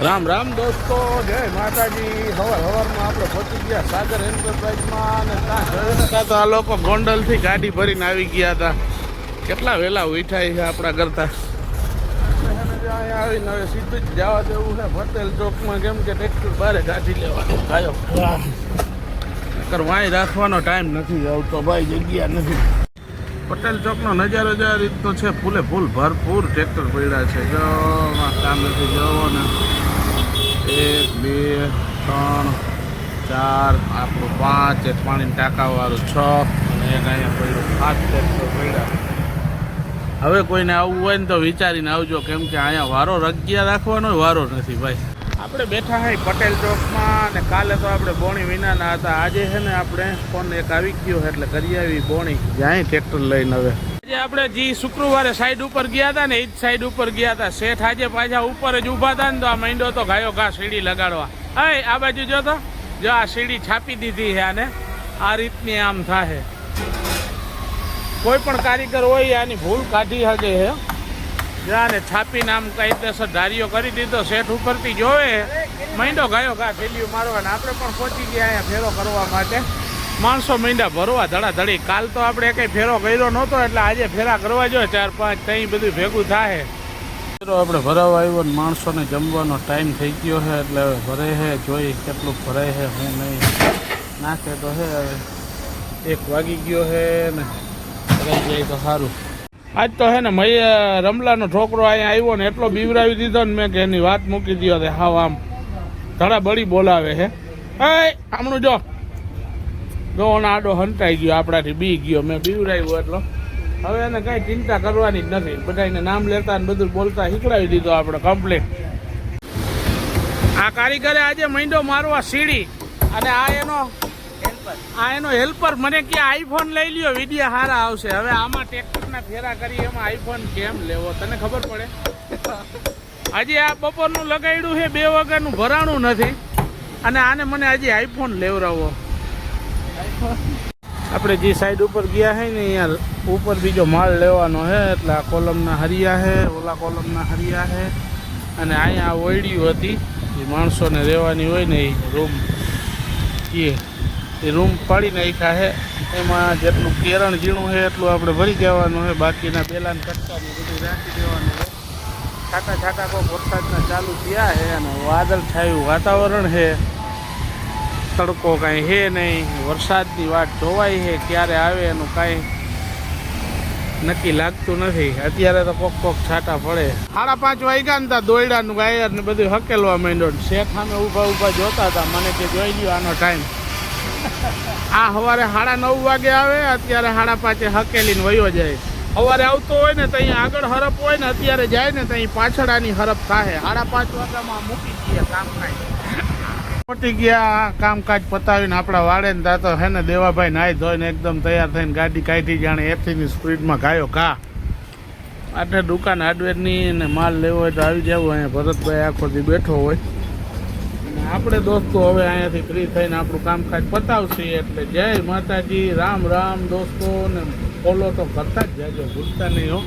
રામ રામ દોસ્તો, જય માતાજી। હવારમાં આપણે પહોંચી ગયા સાગર એન્ટરપ્રાઇઝમાં અને ત્યાં જોયું હતા તો આ લોકો ગોંડલથી ગાડી ભરીને આવી ગયા હતા। કેટલા વહેલા ઉઠાય છે આપણા કરતા। અહીંયા આવીને હવે સીધું જ જવા દેવું છે પટેલ ચોકમાં, કેમ કે ટ્રેક્ટર બારે ગાડી લેવાનું કાયો નકર વાંય રાખવાનો ટાઈમ નથી આવતો ભાઈ, જગ્યા નથી। પટેલ ચોકનો નજારો જ આ રીતનો છે, ફૂલે ફૂલ ભરપૂર ટ્રેક્ટર પડ્યા છે। જો કામ નથી જોવો ને, 1 2 3 4 આપણું 5, એક પાણીની ટાંકાવાળું 6 અને એક અહીંયા પડ્યું 7 ટ્રેક્ટર પડ્યા। હવે કોઈને આવવું હોય ને તો વિચારીને આવજો, કેમ કે અહીંયા વારો રગ્યા રાખવાનો વારો નથી ભાઈ। આપણે બેઠા હોય પટેલ ચોકમાં અને કાલે તો આપણે બોણી વિનાના હતા। આજે છે ને આપણે ફોન એક આવી ગયો એટલે કરી આવી બોણી જ્યાં ટ્રેક્ટર લઈને। હવે આજે આપણે જે શુક્રવારે સાઈડ ઉપર ગયા હતા ને એ જ સાઈડ ઉપર ગયા હતા। શેઠ આજે પાછા ઉપર જ ઊભા હતા ને તો આ માંડ્યો તો ગાયો ઘા સીડી લગાડવા। હા, આ બાજુ જો તો જો આ સીડી છાપી દીધી છે આને, આ રીતની આમ થાય। કોઈ પણ કારીગર હોય આની ભૂલ કાઢી શકે છે। જાને છાપીને આમ કાયદેસર ધારીઓ કરી દીધો, શેઠ ઉપરથી જોવે માંડ્યો ગાયો ઘા થેલીઓ મારવાને। આપણે પણ પહોંચી ગયા અહીંયા ફેરો કરવા માટે। માણસો માંડ્યા ભરવા ધડાધડી। કાલ તો આપણે કંઈ ફેરો કર્યો નહોતો એટલે આજે ફેરા કરવા જોઈએ 4 5, ત્યાં બધું ભેગું થાય। ફેરો આપણે ભરાવા આવ્યો ને માણસોને જમવાનો ટાઈમ થઈ ગયો છે એટલે હવે ભરે છે, જોઈ કેટલું ભરાય છે હું નહીં નાખે તો છે। હવે 1 વાગી ગયો છે ને ભરાઈ જાય તો સારું। આજ તો હે ને રમલાનો છોકરો અહીંયા આવ્યો ને એટલો બીવરાવી દીધો ને મેં કે એની વાત મૂકી દીધો તે હાવ આમ ધડા બળી બોલાવે છે। હમણાં જો આડો હંતાઈ ગયો, આપણાથી બી ગયો, મેં બીવરાવ્યો એટલો। હવે એને કાંઈ ચિંતા કરવાની જ નથી, બધાને નામ લેતા ને બધું બોલતા શીખડાવી દીધો આપણે કમ્પ્લીટ। આ કારીગરે આજે માંડ્યો મારવા સીડી અને આ એનો હેલ્પર મને કે આઈફોન લઈ લ્યો, વિડીયો સારા આવશે। હવે આમાં ટ્રેક્ટરના ફેરા કરી એમાં આઈફોન કેમ લેવો તને ખબર પડે? હજી આ બપોરનું લગાડ્યું છે, 2 વાગ્યાનું ભરાણું નથી અને આને મને હજી આઈફોન લેવડાવો। આપણે જે સાઈડ ઉપર ગયા છે ને અહીંયા ઉપર બીજો માલ લેવાનો છે એટલે આ કોલમના હરિયા છે, ઓલા કોલમના હરિયા છે અને અહીંયા ઓયડીઓ હતી એ માણસોને રહેવાની હોય ને એ રૂમ, એ રૂમ પાડી નાખ્યા છે। એમાં જેટલું કેરણ ઝીણું છે એટલું આપણે ભરી જવાનું છે, બાકીના પેલાને કટકાને બધું રાખી દેવાનું છે। છાટા છાટા કોઈ વરસાદના ચાલુ થયા છે અને વાદળ છાયું વાતાવરણ છે, તડકો કાંઈ છે નહીં, વરસાદની વાટ જોવાય છે, ક્યારે આવે એનું કાંઈ નક્કી લાગતું નથી। અત્યારે તો કોક છાટા પડે। 5:30 વાગ્યા ને ત્યાં દોયડાનું ગાયર ને બધું હકેલવા માંડ્યો। શેઠ સામે ઊભા જોતા હતા, મને કે જોઈ લ્યો આનો ટાઈમ। આ સવારે 9:30 વાગે આવે, અત્યારે 5:30 હકેલીને વયો જાય। સવારે આવતો હોય ને તો અહીંયા આગળ હરપ હોય ને, અત્યારે જાય ને તો અહીં પાછળ આની હરપ થાય। 5:30 વાગ્યામાં મૂકી દઈએ કામકાજ, પહોંચી ગયા કામકાજ પતાવીને આપણા વાડે ને ત્યાં તો હે ને દેવાભાઈ નાહી ધોઈને એકદમ તૈયાર થઈને ગાડી કાઢી જાણે 80ની સ્પીડમાં ગાયો ઘા। આટલે દુકાન હાર્ડવેરની ને માલ લેવો હોય તો આવી જવું। અહીંયા ભરતભાઈ આખો દી બેઠો હોય અને આપણે દોસ્તો હવે અહીંયાથી ફ્રી થઈને આપણું કામકાજ પતાવશે। એટલે જય માતાજી, રામ રામ દોસ્તો, ને ફોલો તો કરતા જ જાજો, ભૂલતા નહીં હો।